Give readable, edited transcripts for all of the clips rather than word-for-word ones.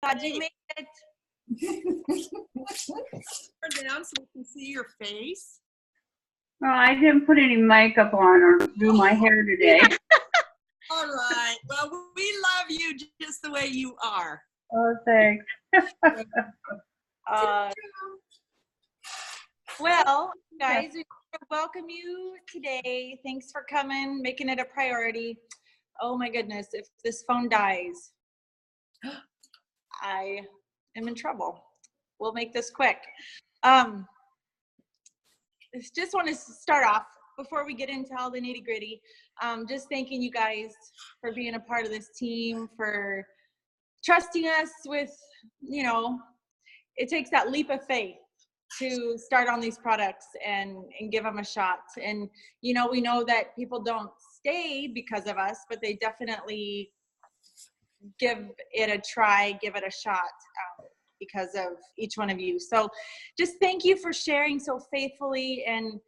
God, you made it. Turn down so we can see your face. Well, I didn't put any makeup on or do my hair today. All right. Well, we love you just the way you are. Oh, thanks. Well, guys, we welcome you today. Thanks for coming, making it a priority. Oh my goodness, if this phone dies, I am in trouble. We'll make this quick. Just want to start off before we get into all the nitty gritty. Just thanking you guys for being a part of this team, for trusting us with, you know, it takes that leap of faith to start on these products and give them a shot. And, you know, we know that people don't stay because of us, but they definitely give it a try, give it a shot because of each one of you. So just thank you for sharing so faithfully. And,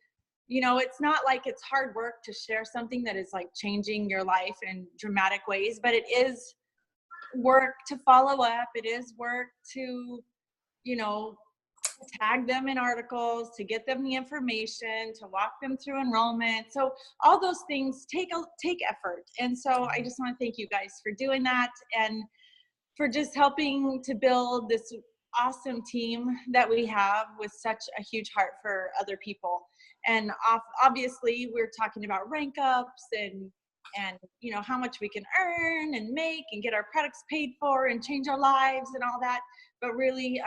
you know, it's not like it's hard work to share something that is like changing your life in dramatic ways, but it is work to follow up. It is work to, you know, tag them in articles, to get them the information, to walk them through enrollment. So all those things take effort. And so I just want to thank you guys for doing that and for just helping to build this awesome team that we have with such a huge heart for other people. And obviously we're talking about rank ups and you know, how much we can earn and make and get our products paid for and change our lives and all that. But really,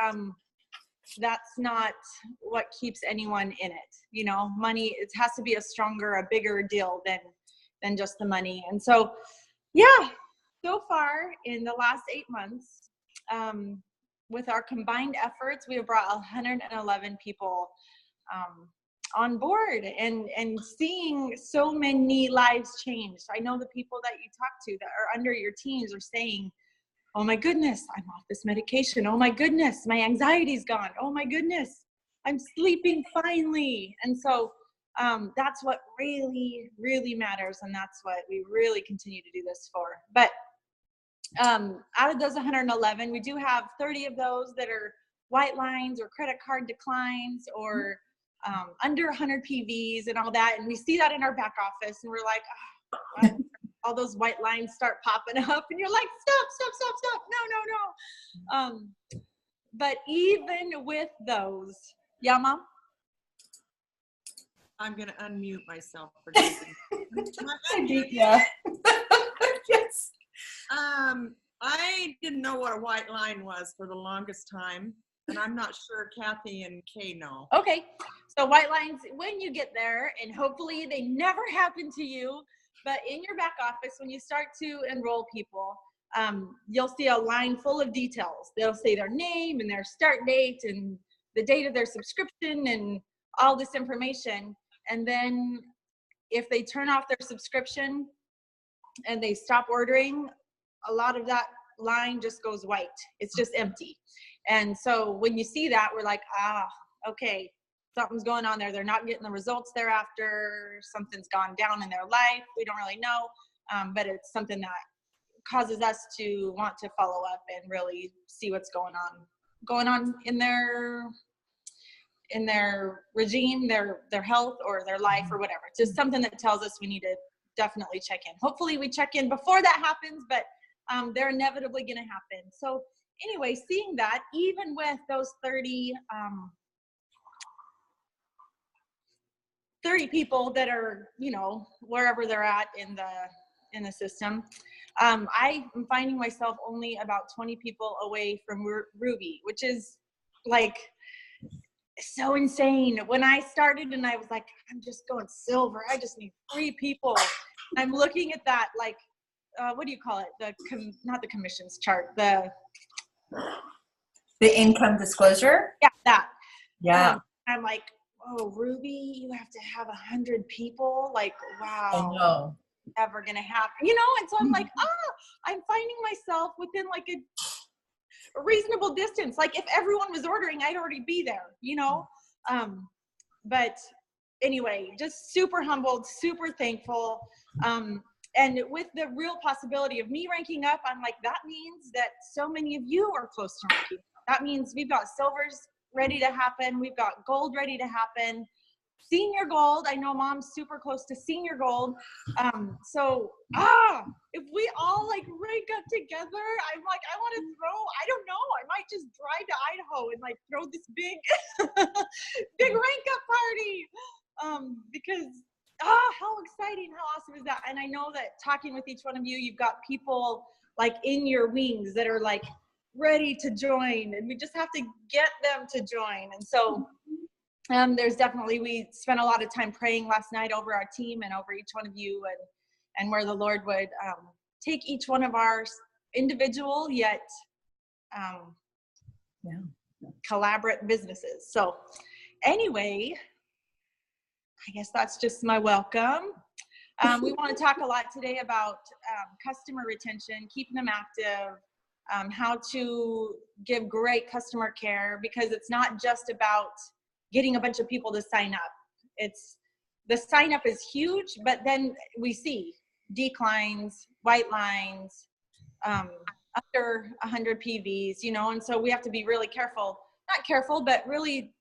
that's not what keeps anyone in it. You know, money, it has to be a bigger deal than just the money. And so, yeah, so far in the last 8 months, with our combined efforts, we have brought 111 people on board and seeing so many lives changed. I know the people that you talk to that are under your teams are saying, oh my goodness, I'm off this medication. Oh my goodness, my anxiety's gone. Oh my goodness, I'm sleeping finally. And so that's what really, really matters. And that's what we really continue to do this for. But out of those 111, we do have 30 of those that are white lines or credit card declines or under 100 PVs and all that. And we see that in our back office and we're like, oh, all those white lines start popping up and you're like, stop. No. But even with those, yeah, Mom? I'm going to unmute myself for Jason. Yeah. Yes. I didn't know what a white line was for the longest time. And I'm not sure Kathy and Kay know. Okay. So white lines, when you get there, and hopefully they never happen to you, but in your back office, when you start to enroll people, you'll see a line full of details. They'll say their name and their start date and the date of their subscription and all this information. And then if they turn off their subscription and they stop ordering, a lot of that line just goes white. It's just empty. And so when you see that, we're like, okay, something's going on there. They're not getting the results they're after. Something's gone down in their life. We don't really know, but it's something that causes us to want to follow up and really see what's going on in their regime, their health or their life or whatever. It's just something that tells us we need to definitely check in. Hopefully we check in before that happens, but they're inevitably going to happen. So anyway, seeing that, even with those 30 people that are, you know, wherever they're at in the system, I am finding myself only about 20 people away from Ruby, which is like so insane. When I started and I was like, I'm just going silver. I just need 3 people. I'm looking at that, like, what do you call it? Not the commissions chart, the income disclosure. Yeah, that. Yeah. I'm like, oh, Ruby, you have to have 100 people. Like, wow. I know. Ever gonna happen, you know? And so I'm like, I'm finding myself within like a reasonable distance. Like if everyone was ordering, I'd already be there, you know? But anyway, just super humbled, super thankful. And with the real possibility of me ranking up, I'm like, that means that so many of you are close to ranking. That means we've got silvers ready to happen. We've got gold ready to happen. Senior gold. I know Mom's super close to senior gold. If we all like rank up together, I'm like, I want to throw, I don't know, I might just drive to Idaho and like throw this big, big rank up party. Because how exciting, how awesome is that? And I know that talking with each one of you, you've got people like in your wings that are like ready to join, and we just have to get them to join. And so there's definitely, we spent a lot of time praying last night over our team and over each one of you, and where the Lord would take each one of our individual yet collaborate businesses. So anyway, I guess that's just my welcome. We want to talk a lot today about customer retention, keeping them active, how to give great customer care, because it's not just about getting a bunch of people to sign up. It's the sign up is huge, but then we see declines, white lines, under 100 PVs, you know, and so we have to be really careful, not careful, but really,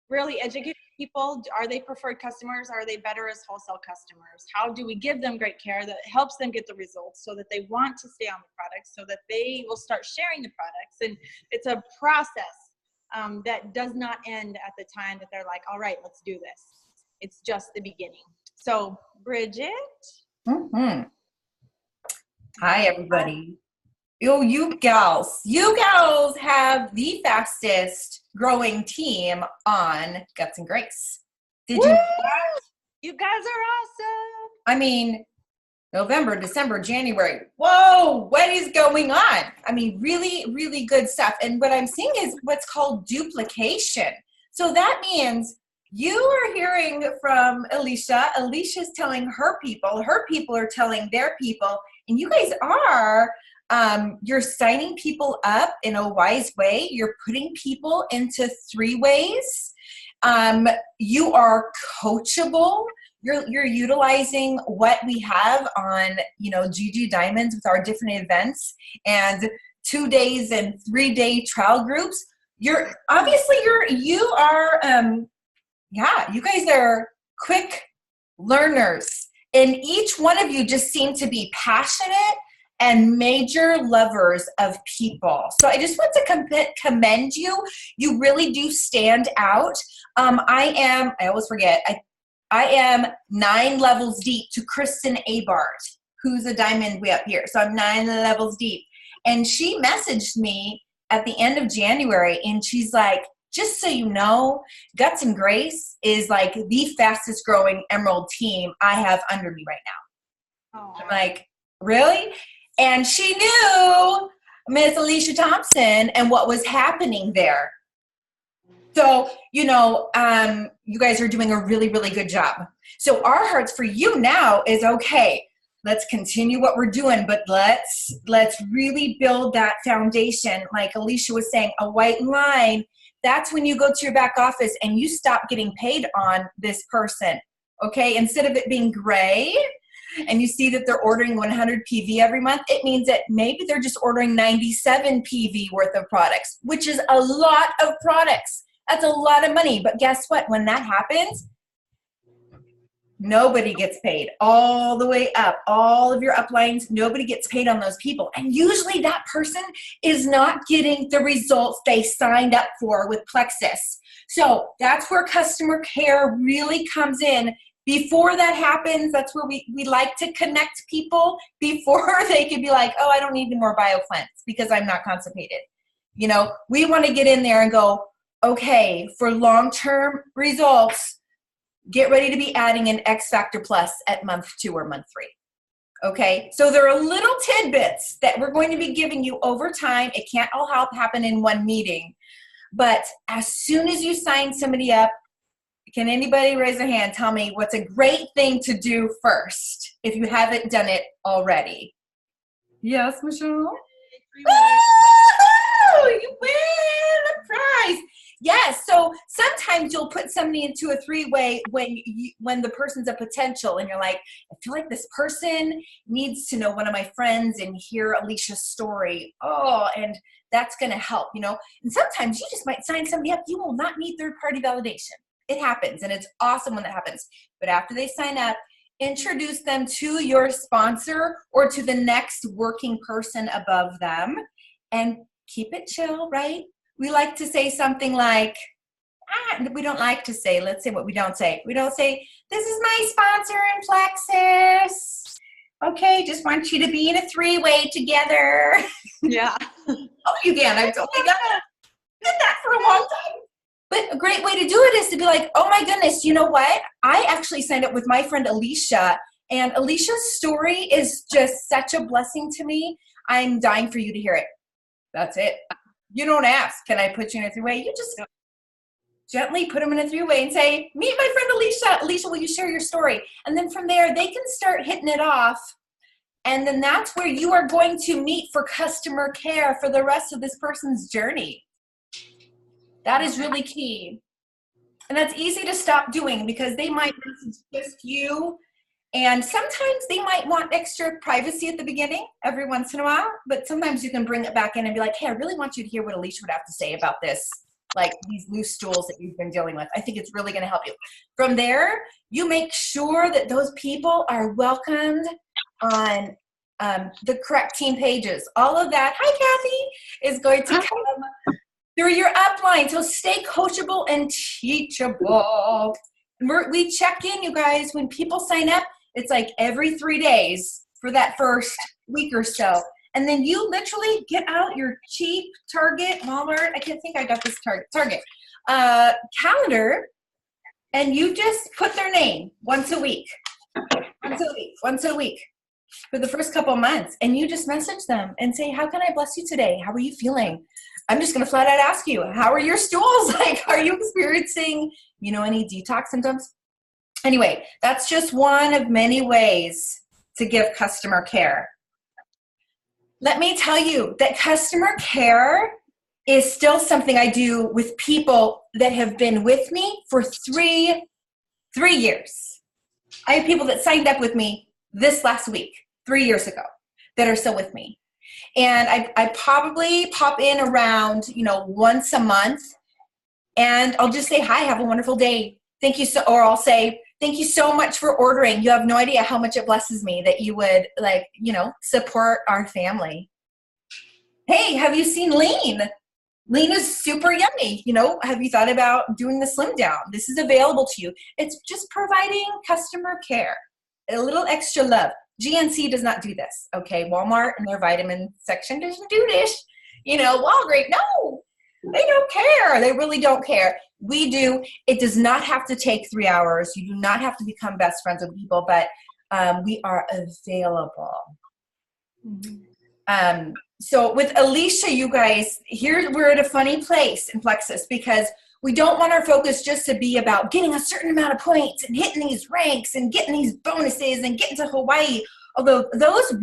really educate people. Are they preferred customers? Are they better as wholesale customers? How do we give them great care that helps them get the results so that they want to stay on the products, so that they will start sharing the products? And it's a process that does not end at the time that they're like, all right, let's do this. It's just the beginning. So Bridget. Mm-hmm. Hi, everybody. You gals have the fastest growing team on Guts and Grace. Did you know that? You guys are awesome. I mean, November, December, January. Whoa, what is going on? I mean, really, really good stuff. And what I'm seeing is what's called duplication. So that means you are hearing from Alicia. Alicia's telling her people are telling their people, and you guys are, you're signing people up in a wise way. You're putting people into 3 ways. You are coachable. You're utilizing what we have on, GG Diamonds with our different events and 2 days and 3-day trial groups. You guys are quick learners, and each one of you just seem to be passionate and major lovers of people. So I just want to commend you. You really do stand out. I always forget, I am 9 levels deep to Kristen Abart, who's a diamond way up here. So I'm 9 levels deep. And she messaged me at the end of January, and she's like, just so you know, Guts and Grace is like the fastest growing Emerald team I have under me right now. Oh. I'm like, really? And she knew Miss Alicia Thompson and what was happening there. So, you guys are doing a really, really good job. So our hearts for you now is, okay, let's continue what we're doing, but let's really build that foundation. Like Alicia was saying, a white line, that's when you go to your back office and you stop getting paid on this person, okay? Instead of it being gray, and you see that they're ordering 100 PV every month, it means that maybe they're just ordering 97 PV worth of products, which is a lot of products. That's a lot of money. But guess what? When that happens, nobody gets paid all the way up. All of your uplines, nobody gets paid on those people. And usually that person is not getting the results they signed up for with Plexus. So that's where customer care really comes in. Before that happens, that's where we like to connect people before they can be like, oh, I don't need any more BioCleanse because I'm not constipated. We want to get in there and go, okay, for long-term results, get ready to be adding an X Factor Plus at month 2 or month 3. Okay, so there are little tidbits that we're going to be giving you over time. It can't all happen in one meeting. But as soon as you sign somebody up, can anybody raise a hand, tell me what's a great thing to do first if you haven't done it already? Yes, Michelle? Oh, you win a prize. Yes, so sometimes you'll put somebody me into a three-way when the person's a potential and you're like, I feel like this person needs to know one of my friends and hear Alicia's story. Oh, and that's going to help, you know. And sometimes you just might sign somebody up. You will not need third-party validation. It happens, and it's awesome when that happens. But after they sign up, introduce them to your sponsor or to the next working person above them, and keep it chill, right? We like to say something like, we don't like to say, let's say what we don't say. We don't say, this is my sponsor in Plexus. Okay, just want you to be in a three-way together. Yeah. Oh, you can. I've totally did that for a long time. But a great way to do it is to be like, oh my goodness, you know what? I actually signed up with my friend Alicia, and Alicia's story is just such a blessing to me. I'm dying for you to hear it. That's it. You don't ask, can I put you in a three-way? You just gently put them in a three-way and say, meet my friend Alicia. Alicia, will you share your story? And then from there, they can start hitting it off. And then that's where you are going to meet for customer care for the rest of this person's journey. That is really key. And that's easy to stop doing because they might message just you. And sometimes they might want extra privacy at the beginning every once in a while. But sometimes you can bring it back in and be like, hey, I really want you to hear what Alicia would have to say about this, like these loose stools that you've been dealing with. I think it's really going to help you. From there, you make sure that those people are welcomed on the correct team pages. All of that, hi, Kathy, is going to come through your upline. So stay coachable and teachable. We check in, you guys, when people sign up. It's like every 3 days for that first week or so. And then you literally get out your cheap Target, Walmart, I can't think I got this Target calendar, and you just put their name once a week for the first couple of months. And you just message them and say, how can I bless you today? How are you feeling? I'm just going to flat out ask you, how are your stools? Like, are you experiencing, any detox symptoms? Anyway, that's just one of many ways to give customer care. Let me tell you that customer care is still something I do with people that have been with me for three years. I have people that signed up with me this last week, 3 years ago, that are still with me. And I probably pop in around, once a month, and I'll just say, hi, have a wonderful day. Thank you or I'll say, thank you so much for ordering. You have no idea how much it blesses me that you would support our family. Hey, have you seen Lean? Lean is super yummy. Have you thought about doing the slim down? This is available to you. It's just providing customer care, a little extra love. GNC does not do this, okay? Walmart and their vitamin section doesn't do this. Walgreens, no, they don't care. They really don't care. We do. It does not have to take 3 hours. You do not have to become best friends with people, but we are available. Mm-hmm. So with Alicia, you guys, here we're at a funny place in Plexus because we don't want our focus just to be about getting a certain amount of points and hitting these ranks and getting these bonuses and getting to Hawaii. Although those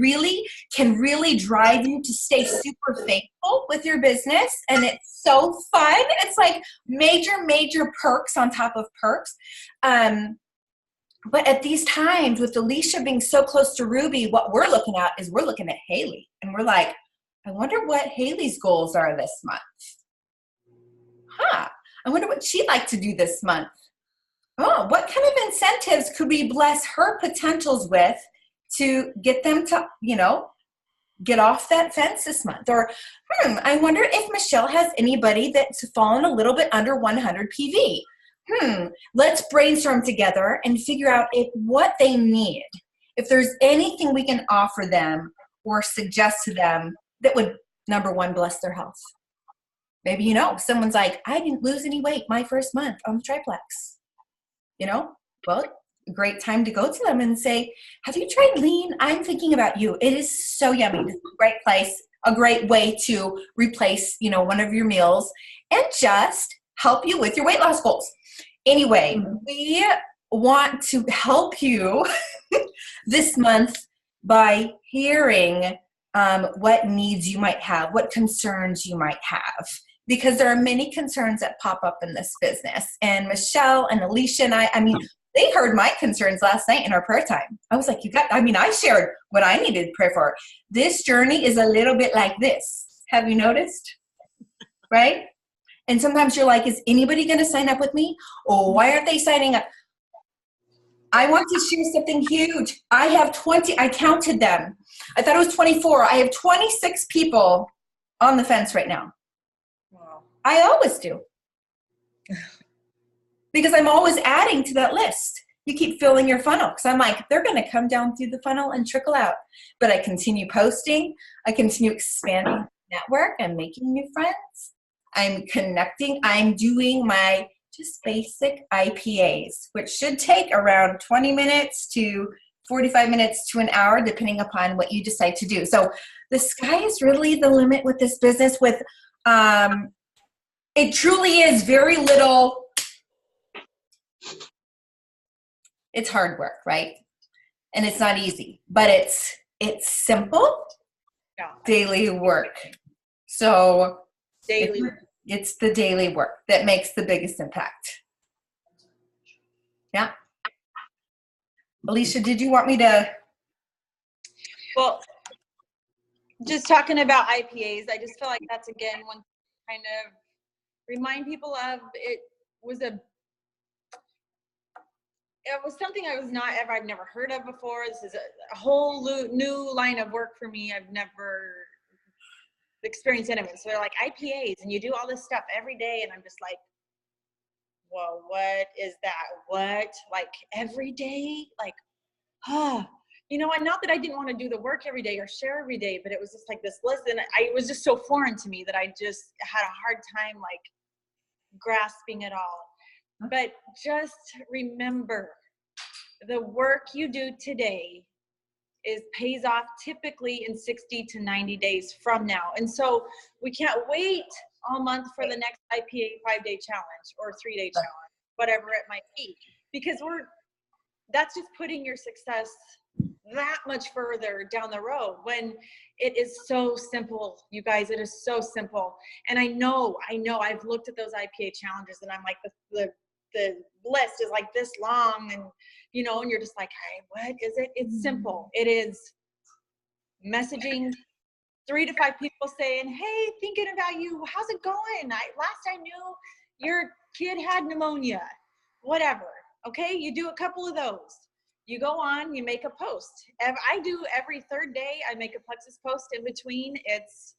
can really drive you to stay super faithful with your business. And it's so fun. It's like major perks on top of perks. But at these times with Alicia being so close to Ruby, what we're looking at is we're looking at Haley. And we're like, I wonder what Haley's goals are this month. I wonder what she'd like to do this month. Oh, what kind of incentives could we bless her potentials with to get them to, get off that fence this month? Or, I wonder if Michelle has anybody that's fallen a little bit under 100 PV. Let's brainstorm together and figure out what they need. If there's anything we can offer them or suggest to them that would, number one, bless their health. Maybe, someone's like, I didn't lose any weight my first month on the triplex. Well, a great time to go to them and say, have you tried Lean? I'm thinking about you. It is so yummy. It's a great place, a great way to replace, one of your meals and just help you with your weight loss goals. Anyway, we want to help you this month by hearing what needs you might have, what concerns you might have. because there are many concerns that pop up in this business. And Michelle and Alicia and I mean, they heard my concerns last night in our prayer time. I was like, I shared what I needed prayer for. This journey is a little bit like this. Have you noticed? Right? And sometimes you're like, is anybody going to sign up with me? Oh, why aren't they signing up? I want to share something huge. I have 20, I counted them. I thought it was 24. I have 26 people on the fence right now. Wow. I always do. Because I'm always adding to that list. You keep filling your funnel. Because I'm like, they're going to come down through the funnel and trickle out. But I continue posting. I continue expanding the network. I'm making new friends. I'm connecting. I'm doing my just basic IPAs, which should take around 20 minutes to 45 minutes to an hour, depending upon what you decide to do. So the sky is really the limit with this business. With it truly is very little. It's hard work, right? And it's not easy, but it's simple, daily work. So it's the daily work that makes the biggest impact. Yeah. Alicia, did you want me to? Well, just talking about IPAs, I just feel like that's, again, one kind of remind people of. It was something I've never heard of before. This is a whole new line of work for me. I've never experienced any of it. So they're like IPAs, and you do all this stuff every day, and I'm just like, whoa, what is that? What? Like every day? Like, and not that I didn't want to do the work every day or share every day, but it was just like this list, and it was just so foreign to me that I just had a hard time like grasping it all. But just remember, the work you do today pays off typically in 60 to 90 days from now. And so we can't wait all month for the next IPA 5-day challenge or 3-day challenge, whatever it might be, because that's just putting your success that much further down the road when it is so simple. You guys, it is so simple. And I know I've looked at those IPA challenges, and I'm like, the list is like this long, and and you're just like, hey, what is it? It's simple. It is messaging 3 to 5 people saying, hey, thinking about you, how's it going? Last I knew your kid had pneumonia, whatever. Okay, you do a couple of those. You go on, you make a post. I do every third day, I make a Plexus post in between. It's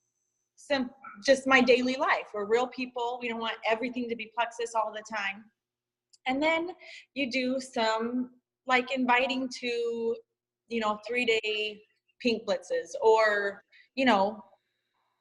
just my daily life. We're real people. We don't want everything to be Plexus all the time. And then you do some like inviting to, 3-day pink blitzes, or,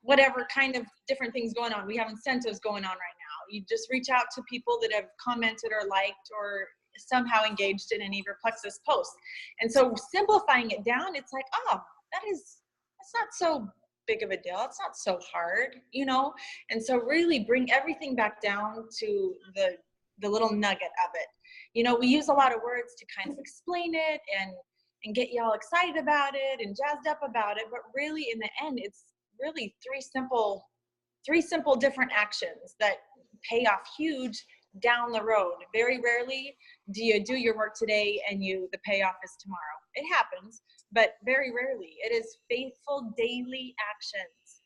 whatever kind of different things going on. We have incentives going on right now. You just reach out to people that have commented or liked or somehow engaged in any of your Plexus posts. And so simplifying it down, it's like, that's not so big of a deal. It's not so hard, And so really bring everything back down to the little nugget of it. We use a lot of words to kind of explain it and get y'all excited about it and jazzed up about it. But really in the end, it's really three simple different actions that pay off huge down the road. Very rarely do you do your work today and the payoff is tomorrow. It happens, but very rarely. It is faithful daily actions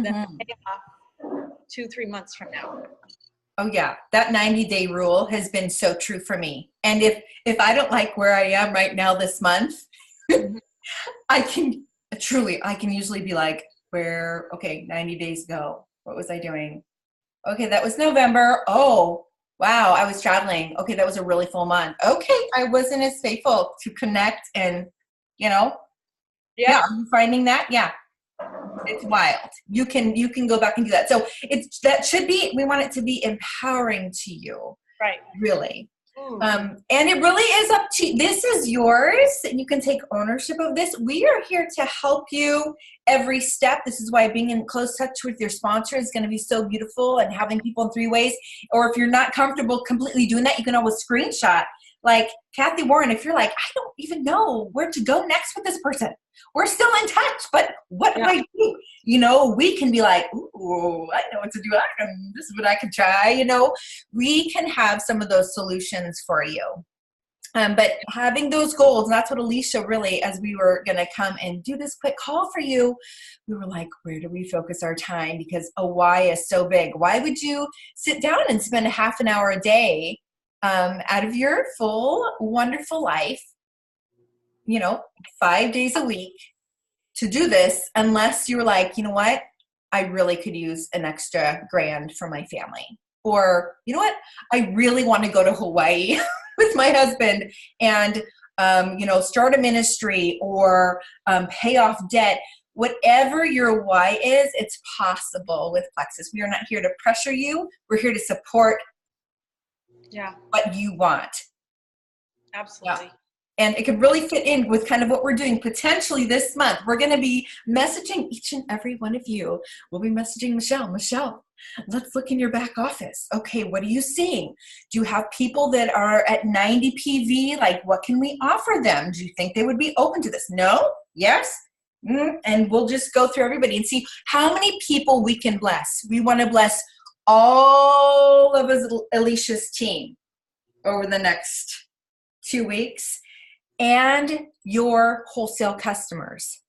that pay off 2-3 months from now. Oh yeah, that 90-day rule has been so true for me. And if I don't like where I am right now this month, I can usually be like, 90 days ago, what was I doing? Okay, that was November. Oh, wow, I was traveling. Okay, that was a really full month. Okay, I wasn't as faithful to connect and, Yeah, are you finding that? Yeah. It's wild. You can go back and do that. So we want it to be empowering to you. Right. Really. And it really is up to, this is yours, and you can take ownership of this. We are here to help you every step. This is why being in close touch with your sponsor is going to be so beautiful, and having people in 3 ways. Or if you're not comfortable completely doing that, you can always screenshot Like Kathy Warren, if you're like, I don't even know where to go next with this person. We're still in touch, but what do I do? You know, we can be like, ooh, I know what to do. This is what I could try. You know, we can have some of those solutions for you. But having those goals, and that's what Alicia really, as we were going to come and do this quick call for you, we were like, where do we focus our time? Because a why is so big. Why would you sit down and spend a half an hour a day out of your full, wonderful life, 5 days a week to do this, unless you're like, you know what, I really could use an extra $1,000 for my family. Or, you know what, I really want to go to Hawaii with my husband and, start a ministry or pay off debt. Whatever your why is, it's possible with Plexus. We are not here to pressure you. We're here to support what you want. Absolutely. Yeah. And it could really fit in with kind of what we're doing potentially this month. We're going to be messaging each and every one of you. We'll be messaging Michelle. Michelle, let's look in your back office. Okay, what are you seeing? Do you have people that are at 90 PV? Like, what can we offer them? Do you think they would be open to this? No? Yes? And we'll just go through everybody and see how many people we can bless. We want to bless all of Alicia's team over the next 2 weeks. And your wholesale customers.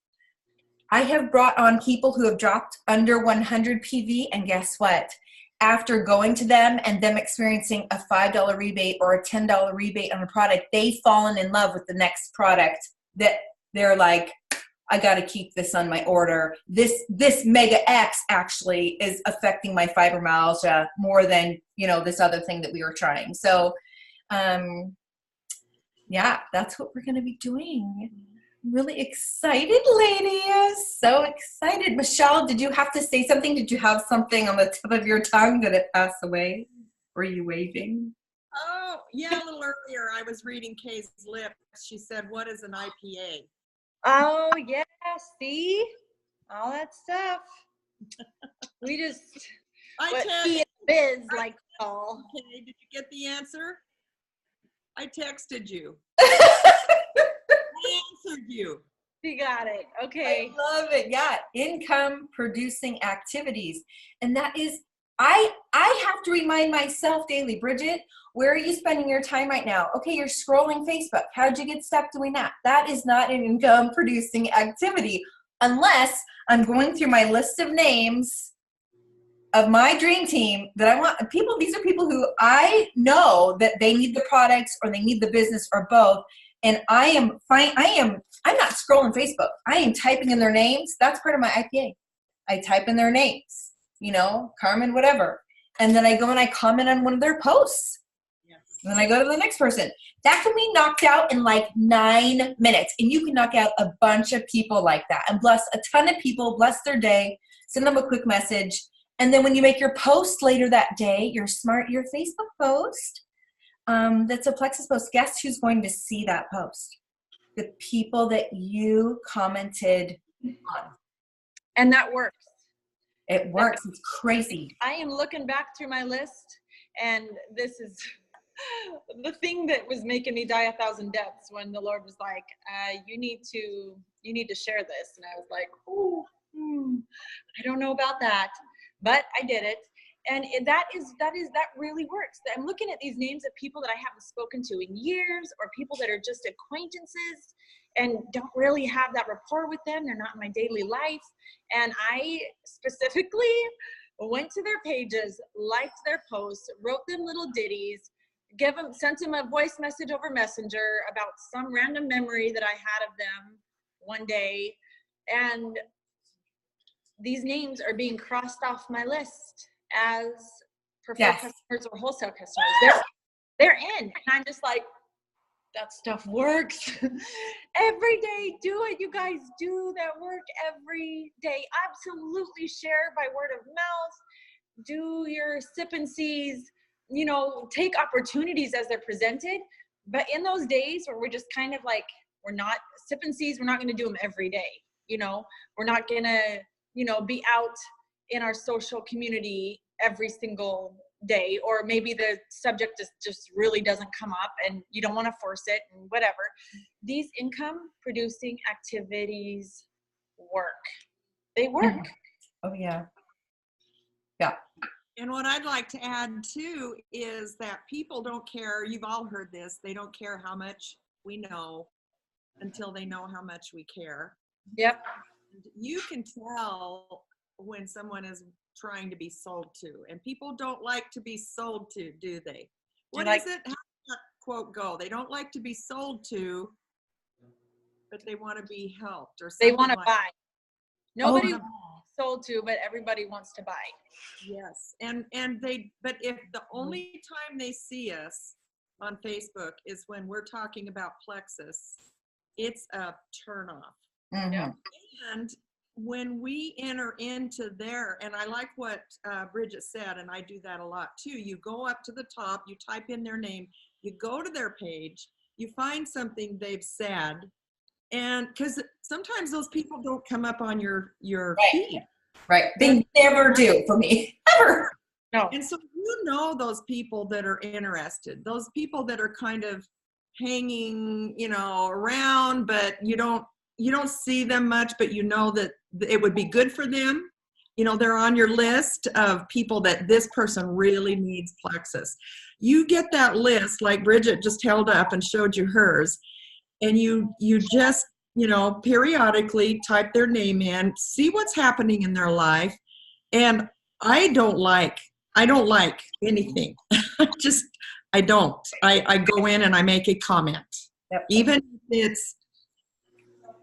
I have brought on people who have dropped under 100 PV, and guess what? After going to them and them experiencing a $5 rebate or a $10 rebate on a product, they've fallen in love with the next product that they're like, I got to keep this on my order. This Mega X actually is affecting my fibromyalgia more than, this other thing that we were trying. So, yeah, that's what we're going to be doing. I'm really excited, ladies. So excited. Michelle, did you have to say something? Did you have something on the tip of your tongue that it passed away? Were you waving? Oh, yeah, a little earlier I was reading Kay's lips. She said, what is an IPA? Oh, yeah, see? All that stuff. We just, biz like all. Okay, did you get the answer? I texted you. I answered you. You got it. Okay. I love it. Yeah. Income producing activities. And that is, I have to remind myself daily, Bridget, where are you spending your time right now? Okay, you're scrolling Facebook. How'd you get stuck doing that? That is not an income producing activity unless I'm going through my list of names of my dream team that I want people. These are people who I know that they need the products or they need the business or both. And I'm not scrolling Facebook. I am typing in their names. That's part of my IPA. I type in their names, Carmen, whatever. And then I go and I comment on one of their posts. Yes. And then I go to the next person. That can be knocked out in like 9 minutes. And you can knock out a bunch of people like that and bless a ton of people, bless their day, send them a quick message. And then when you make your post later that day, your Facebook post, that's a Plexus post, guess who's going to see that post? The people that you commented on. And that works. It works. It's crazy. I am looking back through my list, and this is the thing that was making me die 1,000 deaths when the Lord was like, you need to share this. And I was like, I don't know about that. But I did it, and that really works. I'm looking at these names of people that I haven't spoken to in years, or people that are just acquaintances and don't really have that rapport with them. They're not in my daily life. And I specifically went to their pages, liked their posts, wrote them little ditties, sent them a voice message over Messenger about some random memory that I had of them one day. And these names are being crossed off my list as preferred customers or wholesale customers. They're in. And I'm just like, that stuff works. Every day, do it. You guys do that work every day. Absolutely share by word of mouth. Do your sip and sees, take opportunities as they're presented. But in those days where we're just kind of like, we're not sip and sees, we're not going to do them every day. We're not going to be out in our social community every single day, or maybe the subject just really doesn't come up and you don't want to force it and whatever. These income producing activities work. They work. Oh yeah. Yeah. And what I'd like to add too is that people don't care. You've all heard this. They don't care how much we know until they know how much we care. Yep. You can tell when someone is trying to be sold to, and people don't like to be sold to, do they? What is it? How does that quote go? They don't like to be sold to, but they want to be helped, or something. They want to buy. Nobody Oh. sold to, but everybody wants to buy. Yes, and but if the only time they see us on Facebook is when we're talking about Plexus, it's a turnoff. Mm-hmm. And when we enter into there, and I like what Bridget said, and I do that a lot too, you go up to the top, you type in their name, you go to their page, you find something they've said, and because sometimes those people don't come up on your feed. Right. They never do for me. Ever. No. And so you know those people that are interested, those people that are kind of hanging, around, but you don't see them much, but you know that it would be good for them. They're on your list of people that this person really needs Plexus. You get that list, like Bridget just held up and showed you hers, and you just, periodically type their name in, see what's happening in their life. And I don't like anything. I don't. I go in and I make a comment. Yep. Even if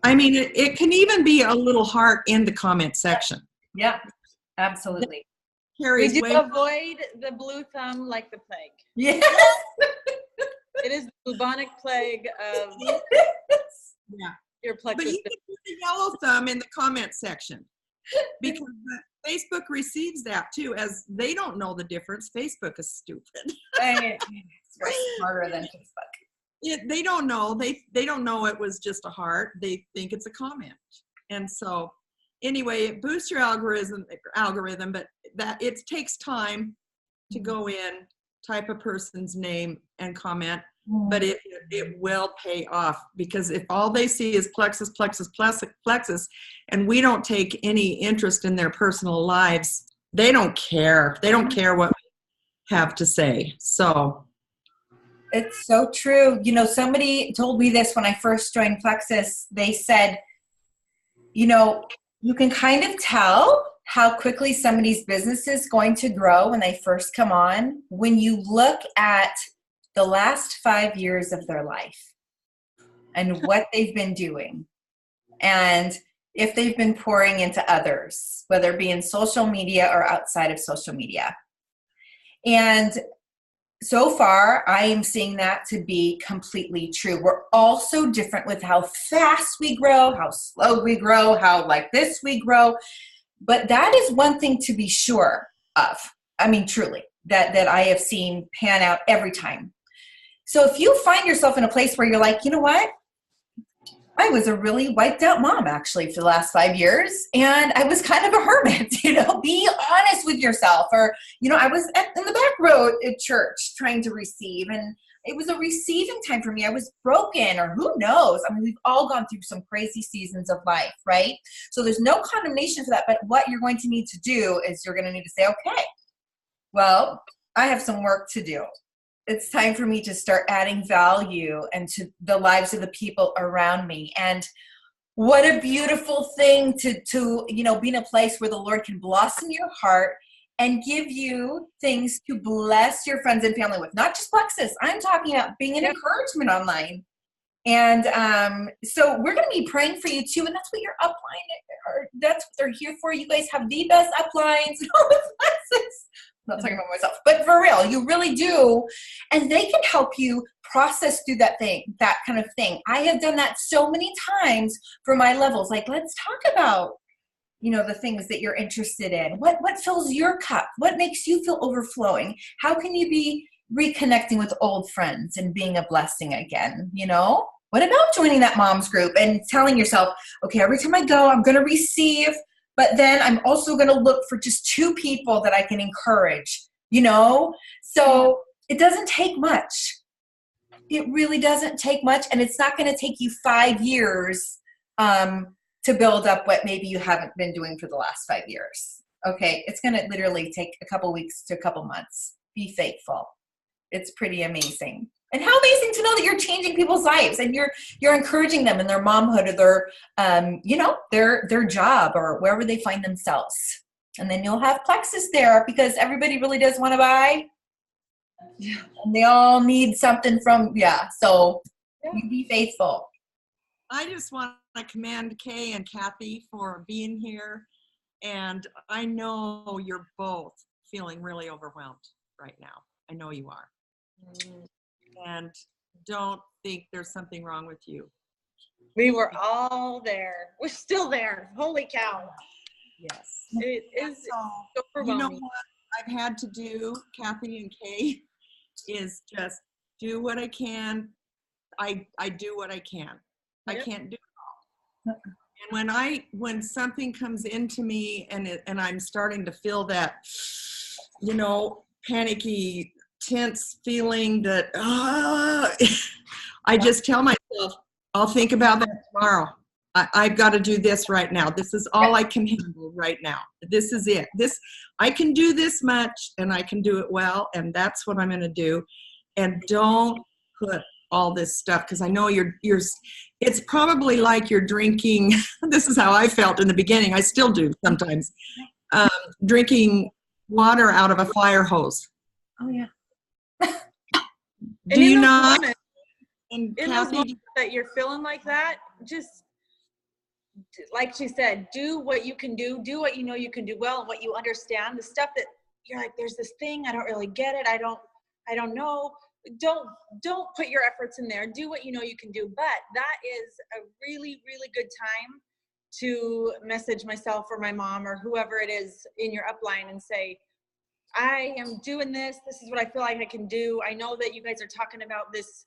it can even be a little heart in the comment section. Yeah, absolutely. We do avoid the blue thumb like the plague. Yes. It is the bubonic plague of your Plexus. But you can put the yellow thumb in the comment section, because Facebook receives that too, as they don't know the difference. Facebook is stupid. It's very smarter than Facebook. They don't know. They don't know it was just a heart. They think it's a comment. And so anyway, it boosts your algorithm, but that it takes time to go in, type a person's name and comment, but it will pay off, because if all they see is Plexus, and we don't take any interest in their personal lives, they don't care. They don't care what we have to say. So it's so true. Somebody told me this when I first joined Plexus. They said, you can kind of tell how quickly somebody's business is going to grow when they first come on when you look at the last 5 years of their life and what they've been doing, and if they've been pouring into others, whether it be in social media or outside of social media. And so far, I am seeing that to be completely true. We're all so different with how fast we grow, how slow we grow, how like this we grow. But that is one thing to be sure of. Truly, that I have seen pan out every time. So if you find yourself in a place where you're like, you know what? I was a really wiped out mom actually for the last 5 years, and I was kind of a hermit, be honest with yourself. Or, I was in the back row at church trying to receive, and it was a receiving time for me. I was broken, or who knows? We've all gone through some crazy seasons of life, right? So there's no condemnation for that, but what you're going to need to do is you're going to need to say, okay, well, I have some work to do. It's time for me to start adding value into the lives of the people around me. And what a beautiful thing to be in a place where the Lord can blossom your heart and give you things to bless your friends and family with. Not just Plexus. I'm talking about being an encouragement online. And so we're going to be praying for you too. And that's what your upline, that's what they're here for. You guys have the best uplines. I'm not talking about myself, but for real, you really do. And they can help you process through that kind of thing. I have done that so many times for my levels. Like, let's talk about, the things that you're interested in. What fills your cup? What makes you feel overflowing? How can you be reconnecting with old friends and being a blessing again? What about joining that mom's group and telling yourself, okay, every time I go, I'm going to receive, but then I'm also going to look for just 2 people that I can encourage you know? So it doesn't take much. It really doesn't take much, and it's not going to take you 5 years to build up what maybe you haven't been doing for the last 5 years. Okay, it's going to literally take a couple weeks to a couple months. Be faithful. It's pretty amazing. And how amazing to know that you're changing people's lives and you're encouraging them in their momhood or their their job or wherever they find themselves. And then you'll have Plexus there because everybody really does want to buy. Yeah. And they all need something from, so you be faithful. I just want to commend Kay and Kathy for being here. And I know you're both feeling really overwhelmed right now. I know you are. And don't think there's something wrong with you. We were all there. We're still there. Holy cow. Yes. It is so overwhelming. You know what I've had to do, Kathy and Kay, is just do what I can. I do what I can. I can't do it all. And when something comes into me and I'm starting to feel that, panicky, tense feeling that I just tell myself, I'll think about that tomorrow. I've got to do this right now. This is all I can handle right now. This is it. I can do this much and I can do it well, and that's what I'm going to do. And don't put all this stuff, because I know it's probably like you're drinking. This is how I felt in the beginning. I still do sometimes. Drinking water out of a fire hose. Oh yeah. Do you not? And in those moments that you're feeling like that, just like she said, do what you can do what you know you can do well, and what you understand. The stuff that you're like, there's this thing, I don't really get it, I don't know. Don't put your efforts in there. Do what you know you can do. But that is a really, really good time to message myself or my mom or whoever it is in your upline and say, I am doing this. This is what I feel like I can do. I know that you guys are talking about this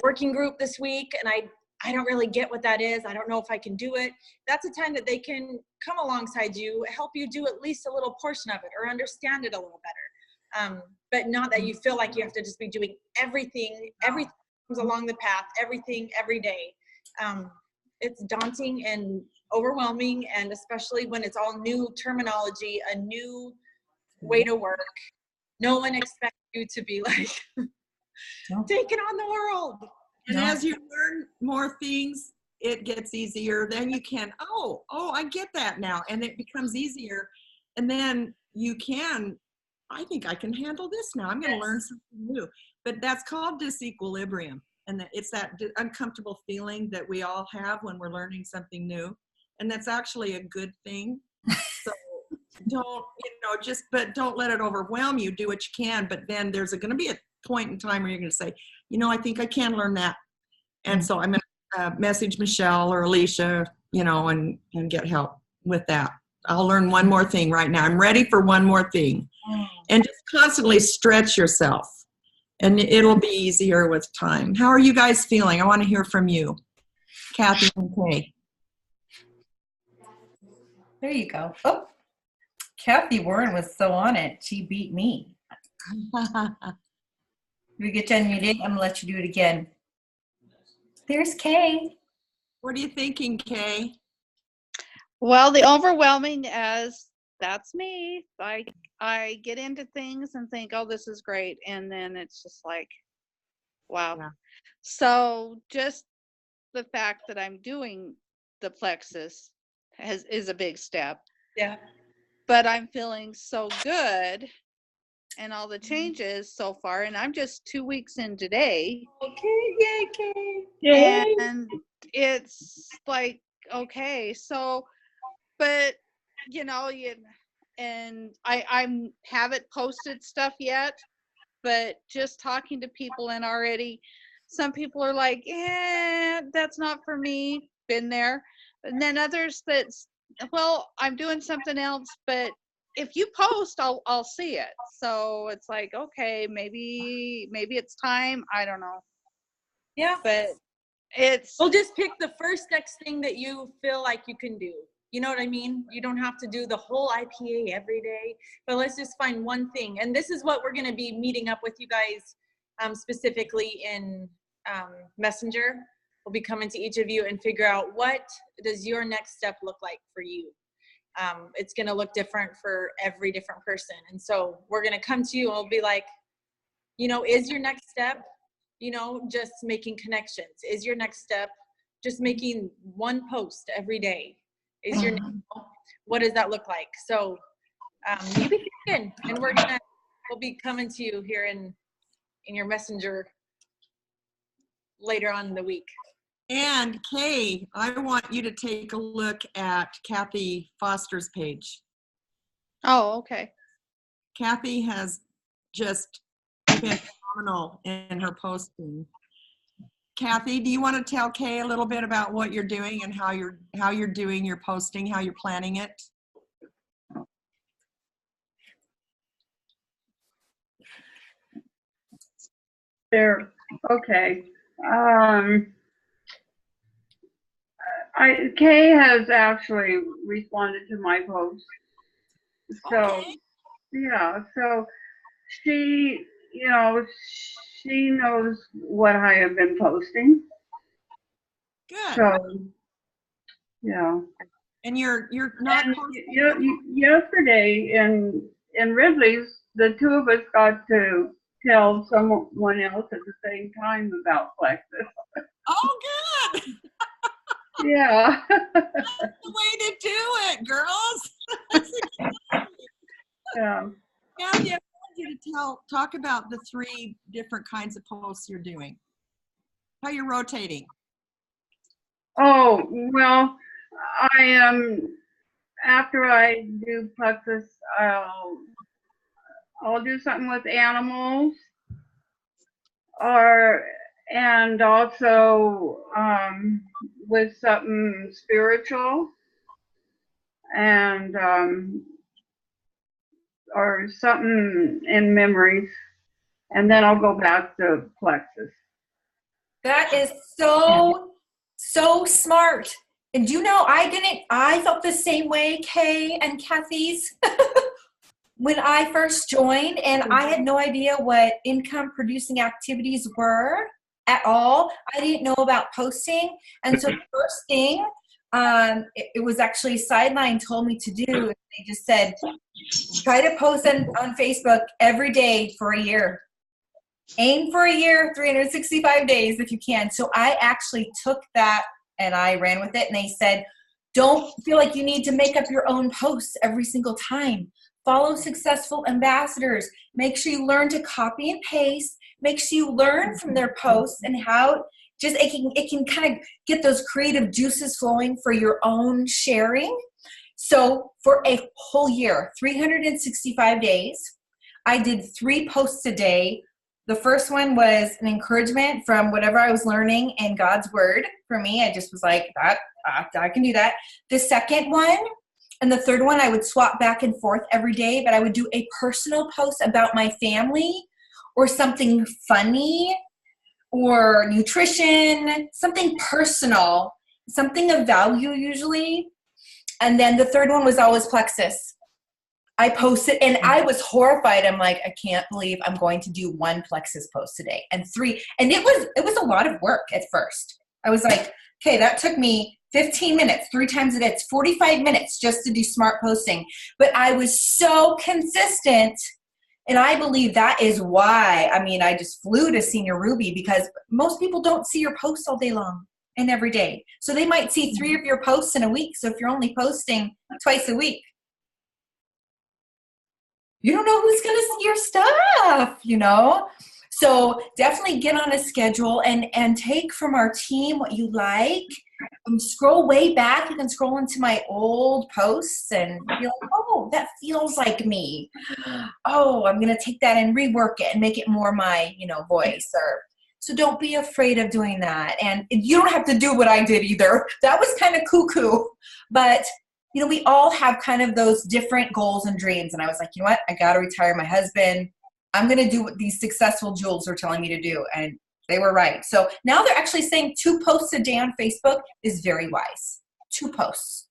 working group this week, and I don't really get what that is. I don't know if I can do it. That's a time that they can come alongside you, help you do at least a little portion of it or understand it a little better. But not that you feel like you have to just be doing everything comes along the path, everything every day. It's daunting and overwhelming, and especially when it's all new terminology, a new way to work. No one expects you to be like taking on the world. And as you learn more things, it gets easier. Then you can, I get that now. And it becomes easier. And then you can, I think I can handle this now. I'm going to learn something new. But that's called disequilibrium. And it's that uncomfortable feeling that we all have when we're learning something new. And that's actually a good thing. So don't let it overwhelm you. Do what you can. But then there's going to be a point in time where you're going to say, I think I can learn that. And so I'm going to message Michelle or Alicia, and get help with that. I'll learn one more thing right now. I'm ready for one more thing. And just constantly stretch yourself. And it'll be easier with time. How are you guys feeling? I want to hear from you. Kathy and Kay. There you go. Oh, Kathy Warren was so on it. She beat me. We get you unmuted. I'm going to let you do it again. There's Kay. What are you thinking, Kay? Well, the overwhelming as that's me. I get into things and think, oh, this is great. And then it's just like, wow. Yeah. So just the fact that I'm doing the Plexus is a big step. Yeah. But I'm feeling so good and all the changes so far. And I'm just 2 weeks in today. Okay. Yay, Kay. Yay. And it's like, okay. So, but, and I haven't posted stuff yet, but just talking to people, and already some people are like, that's not for me, been there. And then others that's, well, I'm doing something else, but if you post, I'll see it. So it's like, okay, maybe it's time. I don't know. Yeah. But We'll just pick the first next thing that you feel like you can do. You know what I mean? You don't have to do the whole IPA every day, but let's just find one thing. And this is what we're going to be meeting up with you guys specifically in Messenger. We'll be coming to each of you and figure out what does your next step look like for you. It's going to look different for every different person. And so we're going to come to you and we'll be like, you know, is your next step, you know, just making connections? Is your next step just making one post every day? Is your what does that look like? So you be thinking, and we'll be coming to you here in your Messenger later on in the week. And Kay, I want you to take a look at Kathy Foster's page. Oh, okay. Kathy has just been phenomenal in her posting. Kathy, do you want to tell Kay a little bit about what you're doing and how you're doing your posting, how you're planning it? There. Okay. Kay has actually responded to my post. So, Okay. yeah, so she, you know, she knows what I have been posting. Good. So, yeah. And you're not And posting. yesterday in Ridley's, the two of us got to tell someone else at the same time about Plexus. Oh, good. Yeah. That's the way to do it, girls. Yeah. Kathy, I want you to talk about the 3 different kinds of posts you're doing. How you're rotating. Oh, well, I am, after I do Plexus, I'll do something with animals and also with something spiritual and or something in memories, and then I'll go back to Plexus. That is so smart. And you know, I felt the same way, Kay and Kathy's, when I first joined, and I had no idea what income producing activities were at all. I didn't know about posting. And so the first thing, it was actually Sideline told me to do. They just said, try to post on Facebook every day for a year. Aim for a year, 365 days if you can. So I actually took that and I ran with it. And they said, don't feel like you need to make up your own posts every single time. Follow successful ambassadors. Make sure you learn to copy and paste. Make sure you learn from their posts and how just it can kind of get those creative juices flowing for your own sharing. So for a whole year, 365 days, I did 3 posts a day. The first one was an encouragement from whatever I was learning in God's word. For me, I just was like, I can do that. The second one and the third one, I would swap back and forth every day, but I would do a personal post about my family or something funny or nutrition, something personal, something of value usually. And then the third one was always Plexus. I posted and I was horrified. I'm like, I can't believe I'm going to do 1 Plexus post today and 3. And it was a lot of work at first. I was like, okay, that took me 15 minutes, 3 times a day. It's 45 minutes just to do smart posting. But I was so consistent. And I believe that is why, I just flew to Senior Ruby, because most people don't see your posts all day long and every day. So they might see 3 of your posts in a week. So if you're only posting twice a week, you don't know who's going to see your stuff, you know? So definitely get on a schedule and take from our team what you like. Scroll way back. You can scroll into my old posts and be like, oh, that feels like me. Oh, I'm going to take that and rework it and make it more my, voice. So don't be afraid of doing that. And you don't have to do what I did either. That was kind of cuckoo. But we all have kind of those different goals and dreams. And I was like, you know what? I got to retire my husband. I'm going to do what these successful jewels are telling me to do. And they were right. So now they're actually saying 2 posts a day on Facebook is very wise. 2 posts.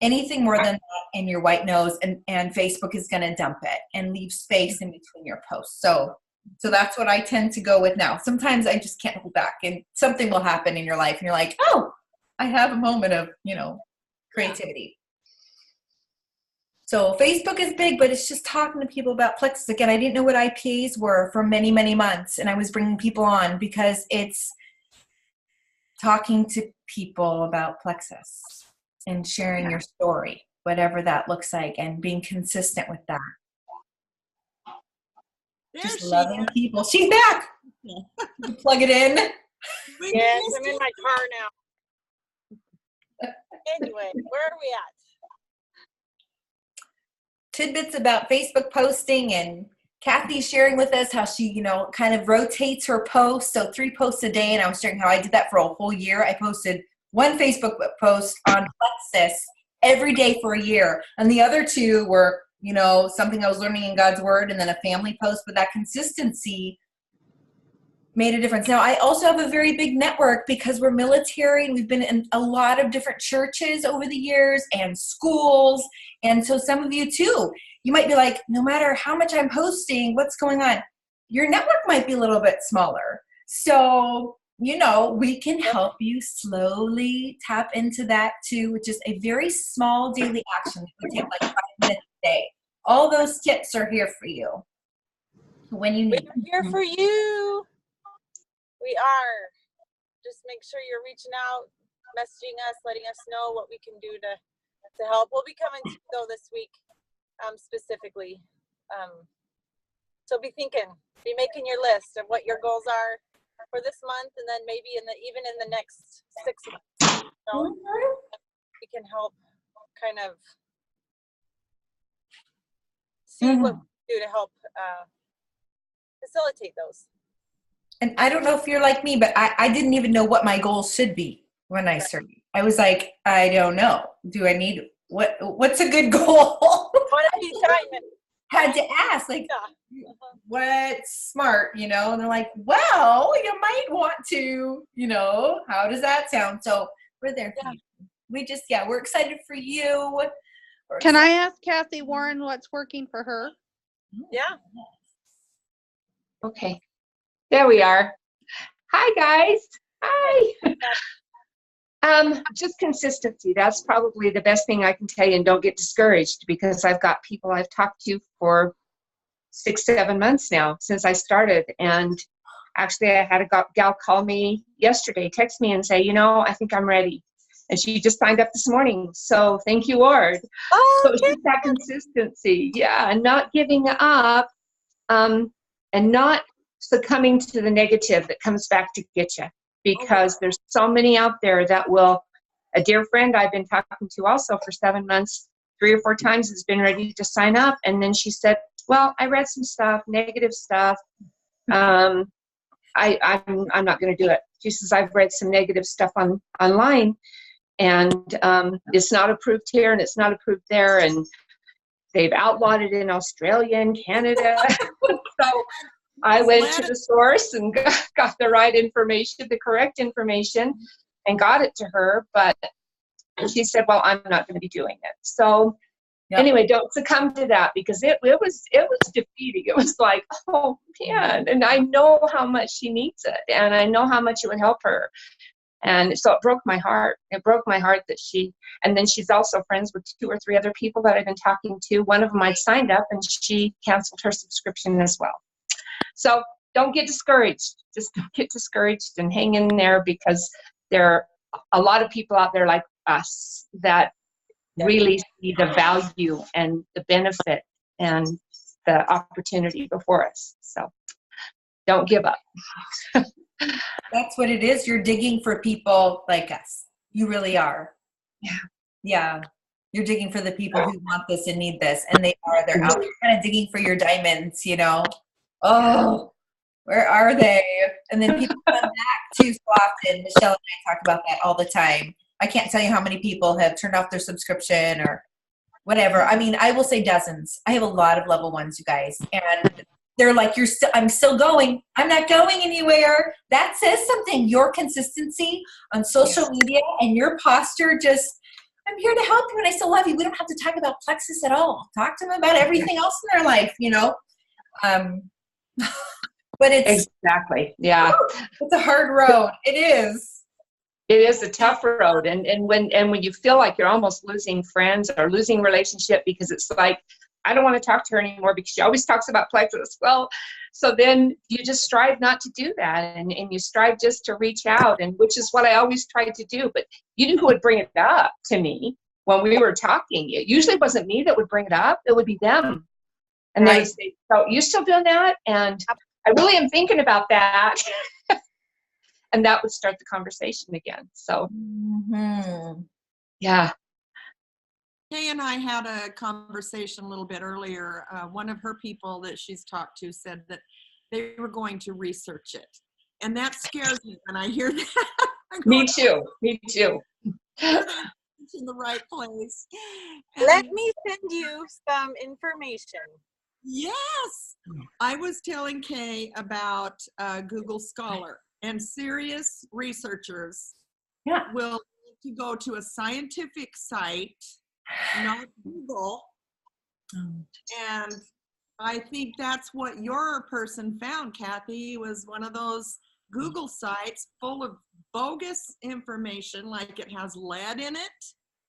Anything more than that, and your white nose, and Facebook is going to dump it and leave space in between your posts. So that's what I tend to go with now. Sometimes I just can't hold back, and something will happen in your life, and you're like, oh, I have a moment of, creativity. So Facebook is big, but it's just talking to people about Plexus. Again, I didn't know what IPAs were for many, many months, and I was bringing people on because it's talking to people about Plexus and sharing your story, whatever that looks like, and being consistent with that. Just loving people. She's back. You plug it in. Yes, I'm in my car now. Anyway, where are we at? Tidbits about Facebook posting, and Kathy's sharing with us how she, kind of rotates her posts. So 3 posts a day, and I was sharing how I did that for a whole year. I posted 1 Facebook post on Plexus every day for a year. And the other 2 were, something I was learning in God's Word, and then a family post. But that consistency made a difference. Now, I also have a very big network because we're military, and we've been in a lot of different churches over the years and schools. And so some of you too, you might be like, no matter how much I'm posting, what's going on? Your network might be a little bit smaller. So, we can help you slowly tap into that too, which is a very small daily action. It would take like 5 minutes a day. All those tips are here for you when you need them. We're here for you. We are. Just make sure you're reaching out, messaging us, letting us know what we can do to help. We'll be coming to you though this week, specifically. So be making your list of what your goals are for this month, and then maybe even in the next 6 months. We can help kind of see what we do to help facilitate those. And I don't know if you're like me, but I didn't even know what my goals should be when I started. I was like, I don't know. Do I need what's a good goal? What are you trying? Had to ask, like, what's smart, And they're like, well, you might want to, how does that sound? So we're there for you. We just, we're excited for you. Can I ask Kathy Warren what's working for her? Yeah. Okay. There we are. Hi, guys. Hi. Just consistency. That's probably the best thing I can tell you, and don't get discouraged, because I've got people I've talked to for 6-7 months now since I started. And actually I had a gal call me yesterday, text me and say, I think I'm ready. And she just signed up this morning. So thank you, Lord. So it's just that consistency. Yeah. And not giving up, and not succumbing to the negative that comes back to get you, because there's so many out there that will. A dear friend I've been talking to also for 7 months, 3 or 4 times, has been ready to sign up. And then she said, well, I read some stuff, negative stuff. I'm not going to do it. She says, I've read some negative stuff online, and it's not approved here and it's not approved there. And they've outlawed it in Australia and Canada. So I went to the source and got the right information, the correct information, and got it to her. But she said, well, I'm not going to be doing it. So anyway, don't succumb to that, because it was defeating. It was like, oh man, and I know how much she needs it, and I know how much it would help her. And so it broke my heart. It broke my heart that and then she's also friends with 2 or 3 other people that I've been talking to. One of them I signed up, and she canceled her subscription as well. So don't get discouraged. Just don't get discouraged and hang in there, because there are a lot of people out there like us that really see the value and the benefit and the opportunity before us. So don't give up. That's what it is. You're digging for people like us. You really are. Yeah. You're digging for the people who want this and need this, and they are. They're out there kind of digging for your diamonds, Oh, where are they? And then people come back too so often. Michelle and I talk about that all the time. I can't tell you how many people have turned off their subscription or whatever. I mean, I will say dozens. I have a lot of level ones, you guys. And they're like, I'm still going. I'm not going anywhere. That says something. Your consistency on social media and your posture just, I'm here to help you and I still love you. We don't have to talk about plexus at all. Talk to them about everything else in their life, you know? But it's Exactly. Yeah. it's a hard road. It is. It is a tough road. And when you feel like you're almost losing friends or losing relationship because it's like, I don't want to talk to her anymore because she always talks about plexus. Well, so then you just strive not to do that. And you strive just to reach out, and which is what I always tried to do. But you knew who would bring it up to me when we were talking. It usually wasn't me that would bring it up. It would be them. And they would say, so you still doing that? And I really am thinking about that. And that would start the conversation again. So, yeah. Kay and I had a conversation a little bit earlier. One of her people that she's talked to said that they were going to research it. And that scares me when I hear that. Me too. Me too. In the right place. Let me send you some information. Yes. I was telling Kay about Google Scholar, and serious researchers will need to go to a scientific site, not Google. And I think that's what your person found, Kathy, was one of those Google sites full of bogus information, like it has lead in it.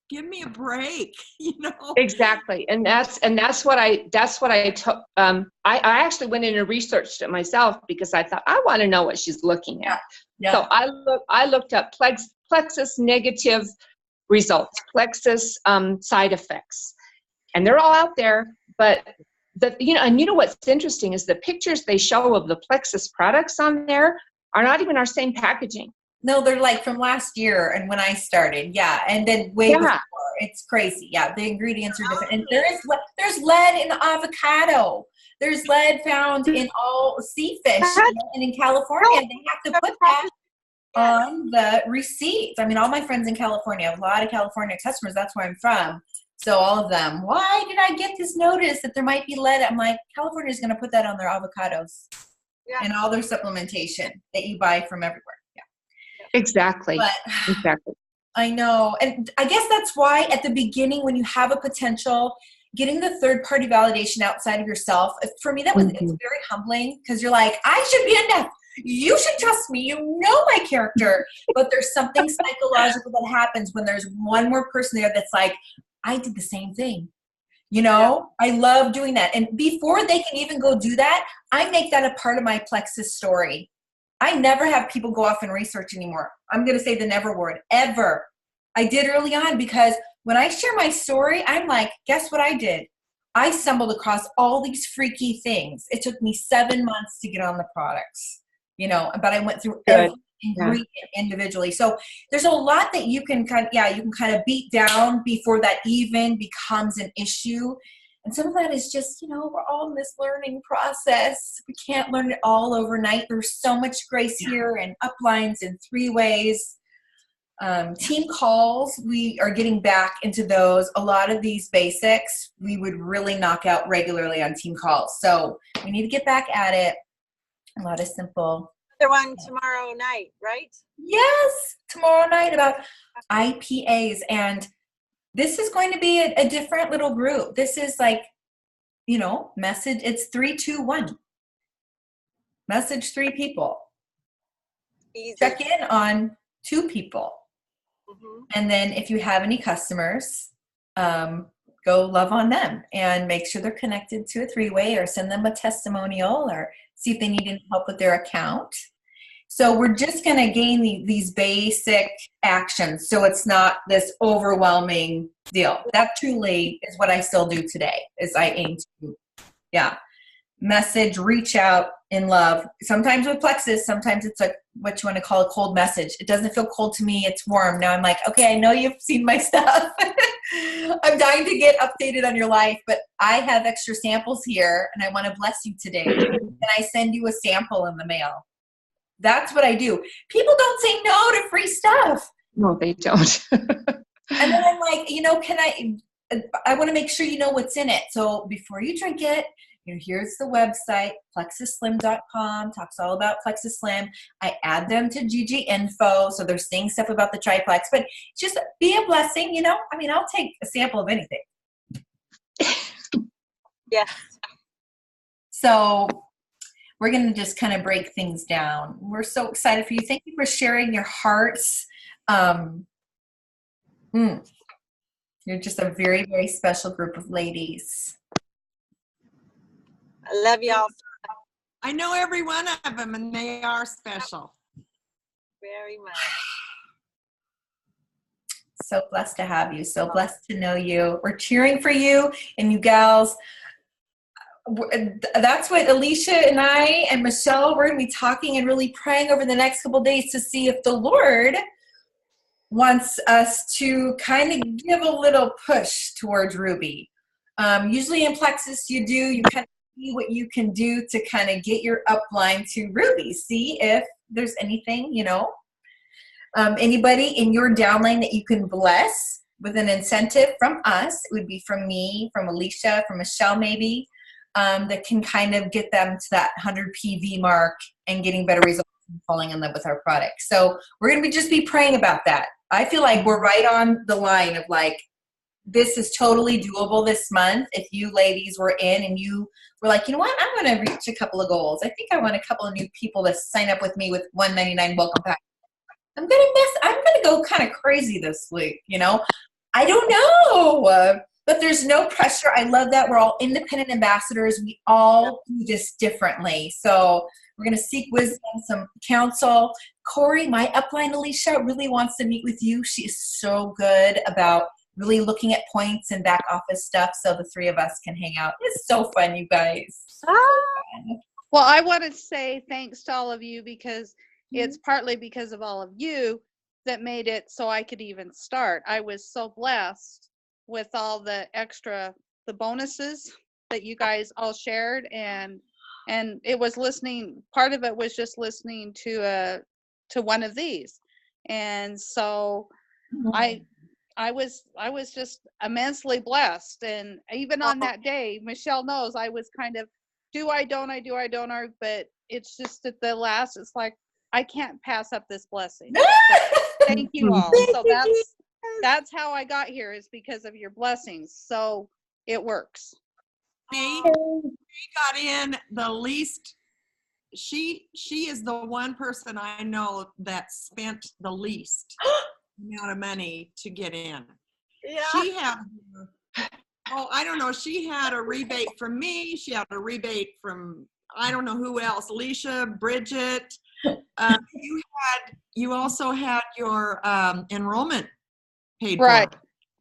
Give me a break, you know. Exactly, and that's what I took. I actually went in and researched it myself because I thought I want to know what she's looking at. Yeah. So I looked up plexus negative results, plexus side effects, and they're all out there. But and you know what's interesting is the pictures they show of the plexus products on there are not even our same packaging. No, they're like from last year and when I started. Yeah. And then way before. It's crazy. Yeah. The ingredients are different. And there's lead in avocado. There's lead found in all sea fish. And in California, they have to put that on the receipts. I mean, all my friends in California, I have a lot of California customers. That's where I'm from. So all of them, why did I get this notice that there might be lead? I'm like, California's going to put that on their avocados and all their supplementation that you buy from everywhere. Exactly. Exactly. I know. And I guess that's why at the beginning, when you have a potential, getting the third-party validation outside of yourself, for me, that was it's very humbling because you're like, I should be enough. You should trust me. You know my character. But there's something psychological that happens when there's one more person there that's like, I did the same thing. You know, I love doing that. And before they can even go do that, I make that a part of my plexus story. I never have people go off and research anymore. I'm going to say the never word, ever. I did early on because when I share my story, I'm like, guess what I did? I stumbled across all these freaky things. It took me 7 months to get on the products, you know, but I went through every ingredient individually. So there's a lot that you can kind of beat down before that even becomes an issue. And some of that is just, you know, we're all in this learning process. We can't learn it all overnight. There's so much grace here, and uplines and 3-ways. Team calls, we are getting back into those. A lot of these basics we would really knock out regularly on team calls. So we need to get back at it. A lot of simple. Another one tomorrow night, right? Yes, tomorrow night about IPAs. And this is going to be a different little group. This is like, you know, message. It's 3, 2, 1. Message 3 people. Easy. Check in on 2 people. And then if you have any customers, go love on them and make sure they're connected to a 3-way, or send them a testimonial, or see if they need any help with their account. So we're just going to gain these basic actions, so it's not this overwhelming deal. That truly is what I still do today, is I aim to, message, reach out in love. Sometimes with plexus, sometimes it's what you want to call a cold message. It doesn't feel cold to me. It's warm. Now I'm like, okay, I know you've seen my stuff. I'm dying to get updated on your life, but I have extra samples here and I want to bless you today. Can I send you a sample in the mail? That's what I do. People don't say no to free stuff. No, they don't. And then I'm like, you know, I want to make sure you know what's in it. So before you drink it, here's the website, plexuslim.com, talks all about Plexus Slim. I add them to GG Info, so they're saying stuff about the triplex, but just be a blessing, I mean, I'll take a sample of anything. Yes. So we're going to just kind of break things down. We're so excited for you. Thank you for sharing your hearts. You're just a very, very special group of ladies. I love y'all I know every one of them, and they are special. very much. So blessed to have you. So blessed to know you. We're cheering for you and you gals. That's what Alicia and I and Michelle, we're going to be talking and really praying over the next couple of days to see if the Lord wants us to kind of give a little push towards Ruby. Usually in Plexus, you kind of see what you can do to kind of get your upline to Ruby. See if there's anything, anybody in your downline that you can bless with an incentive from us. It would be from me, from Alicia, from Michelle maybe, that can kind of get them to that 100 PV mark and getting better results and falling in love with our product. So we're going to just be praying about that. I feel like we're right on the line of like, this is totally doable this month. If you ladies were in and you were like, you know what, I'm going to reach a couple of goals. I think I want a couple of new people to sign up with me with $199 welcome pack. I'm going to go kind of crazy this week, I don't know, but there's no pressure. I love that. We're all independent ambassadors. We all do this differently. So we're going to seek wisdom, some counsel. Corey, my upline Alicia, really wants to meet with you. She is so good about really looking at points and back office stuff so the three of us can hang out. It's so fun, you guys. Well, I want to say thanks to all of you because it's partly because of all of you that made it so I could even start. I was so blessed with all the the bonuses that you guys all shared, and it was listening. Part of it was just listening to one of these, and so I was just immensely blessed. And even on that day, Michelle knows I was kind of do I don't, but it's just at the last, it's like I can't pass up this blessing. Thank you all. So that's how I got here, is because of your blessings. So it works. She got in the least. She is the one person I know that spent the least amount of money to get in. Yeah. She had, I don't know. She had a rebate from me. She had a rebate from I don't know who else. Alicia, Bridget. You also had your enrollment paid right.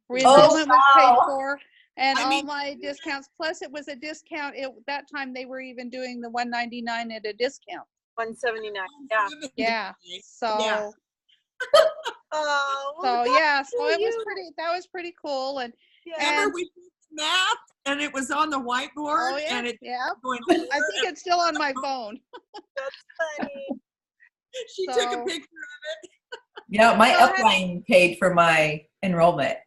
for. Enrollment was paid for, and all my discounts. Plus, it was a discount. That time they were even doing the $199 at a discount. $179. Yeah. Yeah. So. Yeah. So yeah. So it was pretty. That was pretty cool. And remember we did math and it was on the whiteboard. Oh yeah. And it going I think it's still on my phone. That's funny. She took a picture of it. Yeah, my upline paid for my enrollment.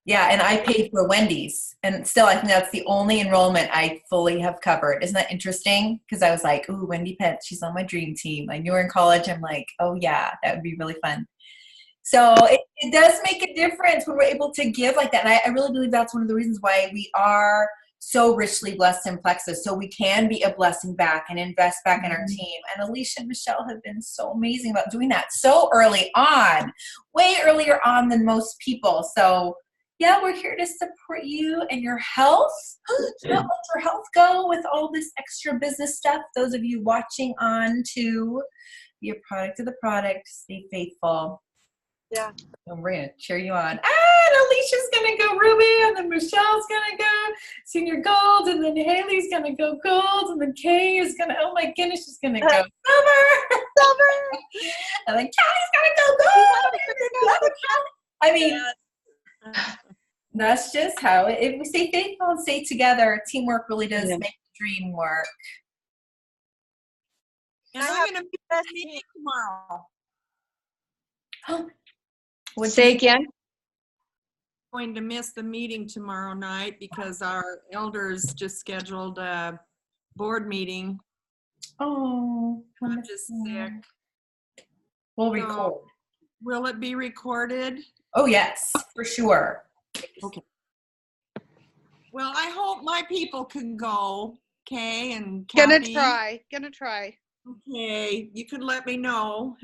Yeah, and I paid for Wendy's. And still, I think that's the only enrollment I fully have covered. Isn't that interesting? Because I was like, ooh, Wendy Pence, she's on my dream team. I knew her in college. I'm like, oh, yeah, that would be really fun. So it does make a difference when we're able to give like that. And I really believe that's one of the reasons why we are so richly blessed in Plexus, so we can be a blessing back and invest back in our team. And Alicia and Michelle have been so amazing about doing that so early on, way earlier on than most people. So yeah, we're here to support you and your health. Don't let your health go with all this extra business stuff. Those of you watching on to be a product of the product, stay faithful. Yeah. And we're going to cheer you on. And Alicia's going to go Ruby, and then Michelle's going to go Senior Gold, and then Haley's going to go Gold, and then Kay is going to, oh my goodness, she's going to go Silver. And then Kelly's going to go Gold. I mean, that's just how if we stay faithful and stay together, teamwork really does make the dream work. And I'm going to meet with me tomorrow. Say again? going to miss the meeting tomorrow night because our elders just scheduled a board meeting. Oh, I'm just sick. We'll So, record. Will it be recorded? Oh, yes, for sure. Okay. Well, I hope my people can go, Kay and Kathy. Gonna try. Okay, you can let me know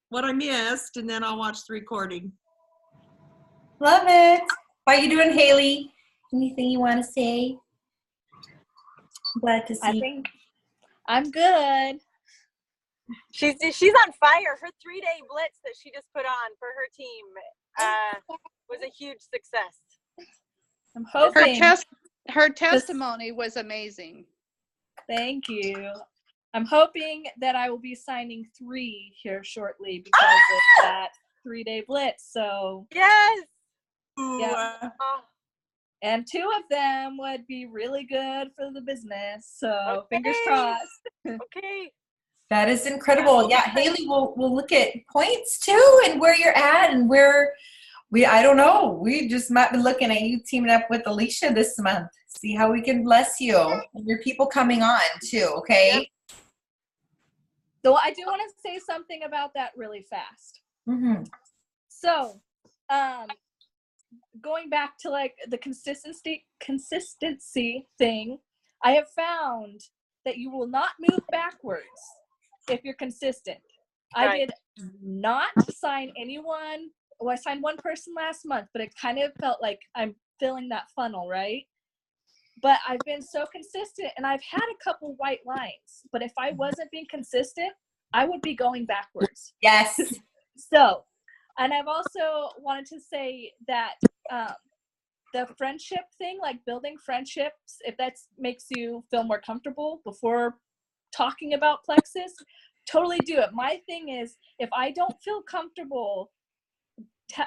what I missed, and then I'll watch the recording. Love it. How you doing, Haley? Anything you want to say? I'm glad to see I think I'm good. She's on fire. Her 3-day blitz that she just put on for her team was a huge success. I'm hoping. Her testimony was amazing. Thank you. I'm hoping that I will be signing 3 here shortly because of that 3-day blitz. So Yes. yeah. Oh, And 2 of them would be really good for the business. So okay. fingers crossed. Okay. that is incredible. Yeah, Haley, we'll look at points too and where you're at and where I don't know. We just might be looking at you teaming up with Alicia this month. See how we can bless you and your people coming on too, okay? Yep. So I do want to say something about that really fast. Mm-hmm. So, going back to like the consistency thing, I have found that you will not move backwards if you're consistent. Right. I did not sign anyone. Well, I signed one person last month, but it kind of felt like I'm filling that funnel, right? But I've been so consistent, and I've had a couple white lines. But if I wasn't being consistent, I would be going backwards. Yes. So, and I've also wanted to say that the friendship thing, like building friendships, if that makes you feel more comfortable before talking about Plexus, totally do it. My thing is, if I don't feel comfortable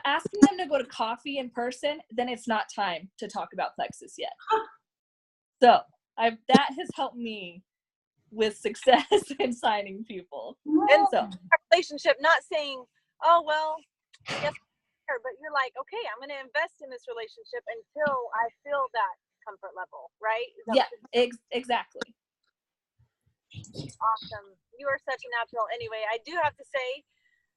asking them to go to coffee in person, then it's not time to talk about Plexus yet. So that has helped me with success in signing people. And so relationship, not saying, oh, well, yes, but you're like, okay, I'm going to invest in this relationship until I feel that comfort level, right? Yeah, exactly. Awesome. You are such a natural. Anyway, I do have to say,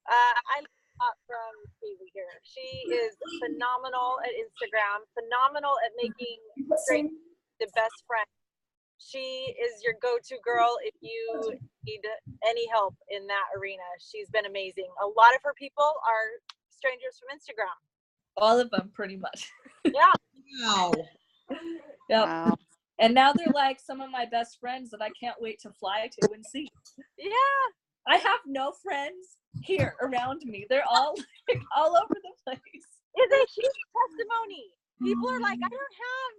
I learned a lot from Haley here. She is phenomenal at Instagram, phenomenal at making the best friend. She is your go-to girl if you need any help in that arena. She's been amazing. A lot of her people are strangers from Instagram. All of them, pretty much. Yeah. Wow. Yep. Wow. And now they're like some of my best friends that I can't wait to fly to and see. Yeah. I have no friends here around me. They're all like all over the place. It's a huge testimony. People are like, I don't have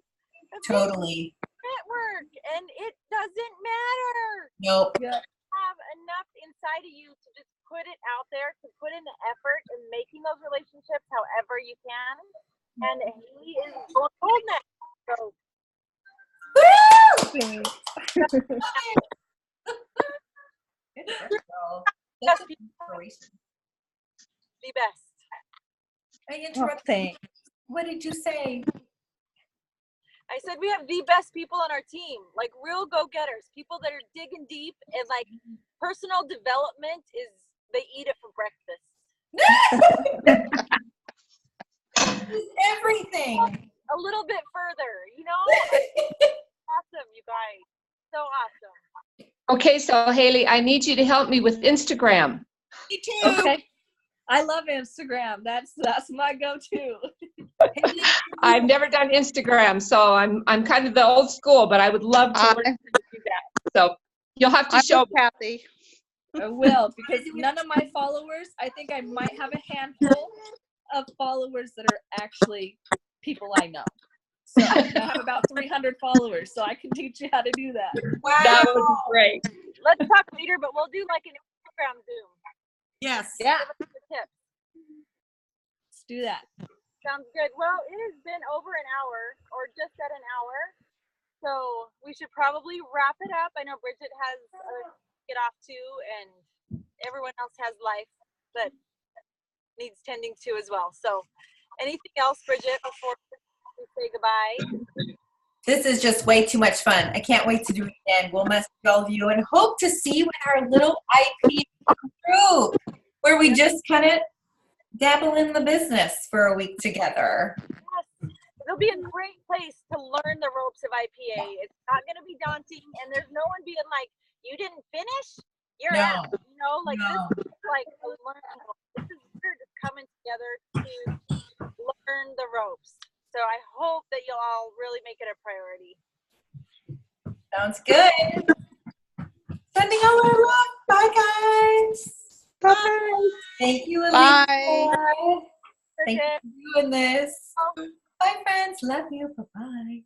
a big Totally. network, and it doesn't matter. Nope. Yeah. Have enough inside of you to just put it out there, to put in the effort in making those relationships however you can. And he is holding that. So, That's inspiration. the best. I interrupted. Thanks. What did you say? I said we have the best people on our team, like real go-getters, people that are digging deep, and like personal development is, they eat it for breakfast. Everything. A little bit further, you know? Awesome, you guys. So awesome. Okay, so Haley, I need you to help me with Instagram. Me too. Okay. I love Instagram. That's my go-to. I've never done Instagram, so I'm kind of the old school, but I would love to learn how to do that. So you'll have to show me. Kathy. I will, because none of my followers, I think I might have a handful of followers that are actually people I know. So I have about 300 followers, so I can teach you how to do that. Wow. That would be great. Let's talk later, but we'll do like an Instagram Zoom. Yes. Yeah, Give us the tips. let's do that. Sounds good. Well, it has been over an hour, or just at an hour. So we should probably wrap it up. I know Bridget has to get off too, and everyone else has life that needs tending to as well. So Anything else, Bridget, before we say goodbye? This is just way too much fun. I can't wait to do it again. We'll message all of you and hope to see you in our little IP group where we just kind of dabble in the business for a week together. Yes. It'll be a great place to learn the ropes of IPA. It's not going to be daunting, and there's no one being like, you didn't finish? You're No. out. You know, like No. this is like a learning. This is we're just coming together to learn the ropes. So I hope that you'll all really make it a priority. Sounds good. Sending all our love. Bye, guys. Bye. Thank you, Alicia. Bye. Thank you for doing this. Bye, friends. Love you. Bye-bye.